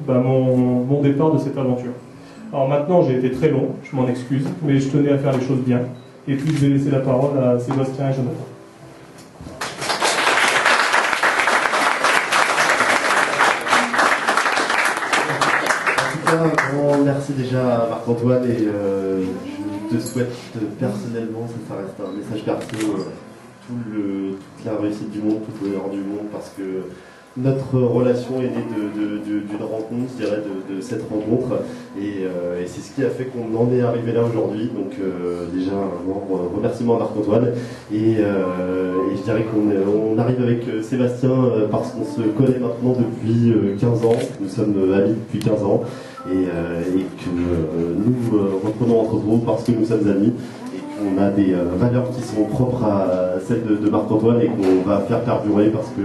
mon départ de cette aventure. Alors maintenant, j'ai été très long, je m'en excuse, mais je tenais à faire les choses bien. Et puis, je vais laisser la parole à Sébastien et Jonathan. Un grand merci déjà à Marc-Antoine et je te souhaite personnellement, ça reste un message perso, toute la réussite du monde, tout le bonheur du monde, parce que notre relation est née d'une rencontre, je dirais, de cette rencontre, et c'est ce qui a fait qu'on en est arrivé là aujourd'hui. Donc déjà un grand remerciement à Marc-Antoine, et je dirais qu'on arrive avec Sébastien parce qu'on se connaît maintenant depuis 15 ans, nous sommes amis depuis 15 ans, et que nous reprenons Entrepro parce que nous sommes amis, et qu'on a des valeurs qui sont propres à celles de Marc-Antoine et qu'on va faire perdurer, parce que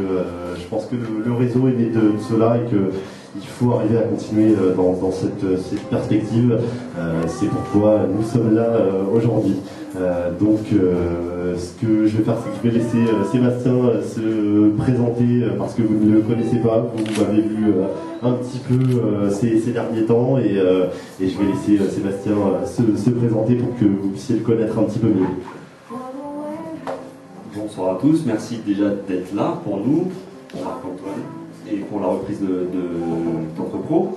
je pense que le réseau est né de cela et qu'il faut arriver à continuer dans cette perspective. C'est pourquoi nous sommes là aujourd'hui. Donc ce que je vais faire, c'est que je vais laisser Sébastien se présenter, parce que vous ne le connaissez pas, vous m'avez vu un petit peu ces derniers temps, et je vais laisser Sébastien se présenter pour que vous puissiez le connaître un petit peu mieux. Bonsoir à tous, merci déjà d'être là pour nous, pour Marc-Antoine et pour la reprise d'Entrepro.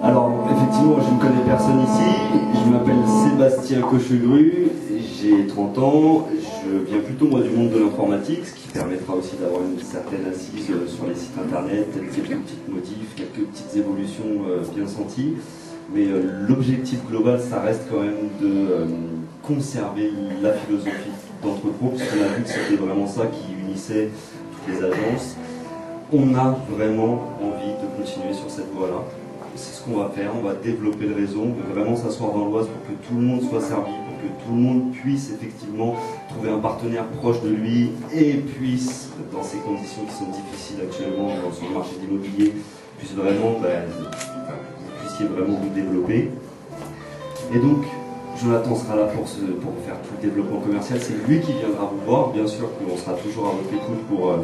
Alors effectivement, je ne connais personne ici, je m'appelle Sébastien Cochegru, j'ai 30 ans, je viens plutôt moi du monde de l'informatique, ce qui permettra aussi d'avoir une certaine assise sur les sites internet, quelques petites modifs, quelques petites évolutions bien senties, mais l'objectif global, ça reste quand même de conserver la philosophie d'Entrepro, puisqu'on a vu que c'était vraiment ça qui unissait toutes les agences. On a vraiment envie de continuer sur cette voie-là. C'est ce qu'on va faire, on va développer le réseau, on veut vraiment s'asseoir dans l'Oise pour que tout le monde soit servi, pour que tout le monde puisse effectivement trouver un partenaire proche de lui et puisse, dans ces conditions qui sont difficiles actuellement sur le marché de l'immobilier, puisse vraiment, vous puissiez vraiment vous développer. Et donc, Jonathan sera là pour faire tout le développement commercial, c'est lui qui viendra vous voir, bien sûr qu'on sera toujours à votre écoute pour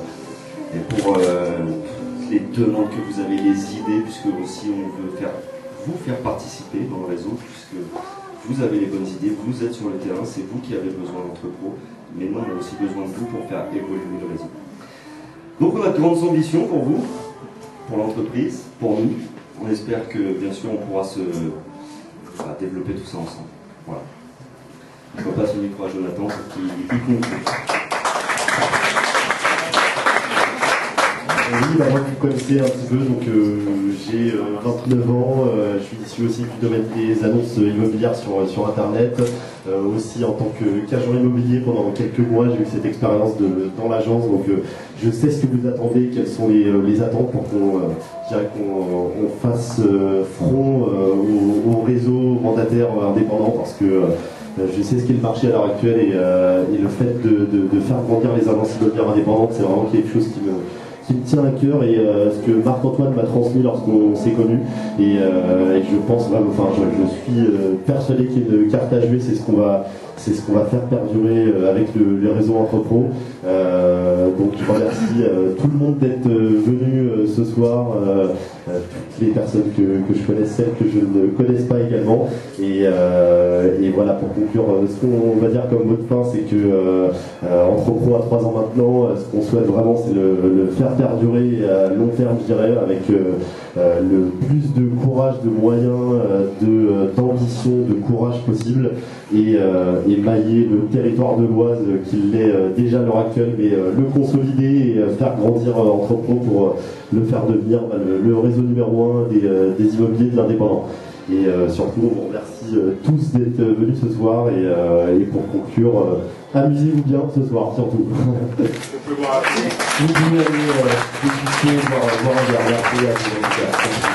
les demandes que vous avez, les idées, puisque aussi on veut vous faire participer dans le réseau, puisque vous avez les bonnes idées, vous êtes sur le terrain, c'est vous qui avez besoin d'Entrepro, mais nous on a aussi besoin de vous pour faire évoluer le réseau. Donc on a de grandes ambitions pour vous, pour l'entreprise, pour nous. On espère que bien sûr on pourra développer tout ça ensemble. Voilà. Je repasse le micro à Jonathan pour qu'il conclue. Oui, moi vous connaissez un petit peu, donc j'ai 29 ans, je suis issu aussi du domaine des annonces immobilières sur internet, aussi en tant qu'agent immobilier pendant quelques mois. J'ai eu cette expérience dans l'agence, donc je sais ce que vous attendez, quelles sont les attentes pour qu'on fasse front au réseau mandataire indépendant, parce que je sais ce qu'est le marché à l'heure actuelle, et le fait de faire grandir les agences immobilières indépendantes, c'est vraiment quelque chose qui me tient à cœur, et ce que Marc-Antoine m'a transmis lorsqu'on s'est connus, et je pense vraiment, enfin je suis persuadé qu'il y a une carte à jouer, c'est ce qu'on va faire perdurer avec le réseau Entrepro. Donc je remercie tout le monde d'être venu ce soir, toutes les personnes que je connaisse, celles que je ne connaisse pas également, et voilà, pour conclure, ce qu'on va dire comme mot de fin, c'est que Entrepro a 3 ans maintenant, ce qu'on souhaite vraiment, c'est le faire perdurer à long terme, je dirais, avec le plus de courage, de moyens, d'ambition, de courage possible, et mailler le territoire de l'Oise qu'il l'est déjà à l'heure actuelle, mais le consolider et faire grandir Entrepro pour le faire devenir le réseau numéro 1 des immobiliers de l'indépendant. Et surtout, on vous remercie tous d'être venus ce soir, et pour conclure, amusez-vous bien ce soir, surtout. Vous pouvez aller voir un verre. Merci à vous.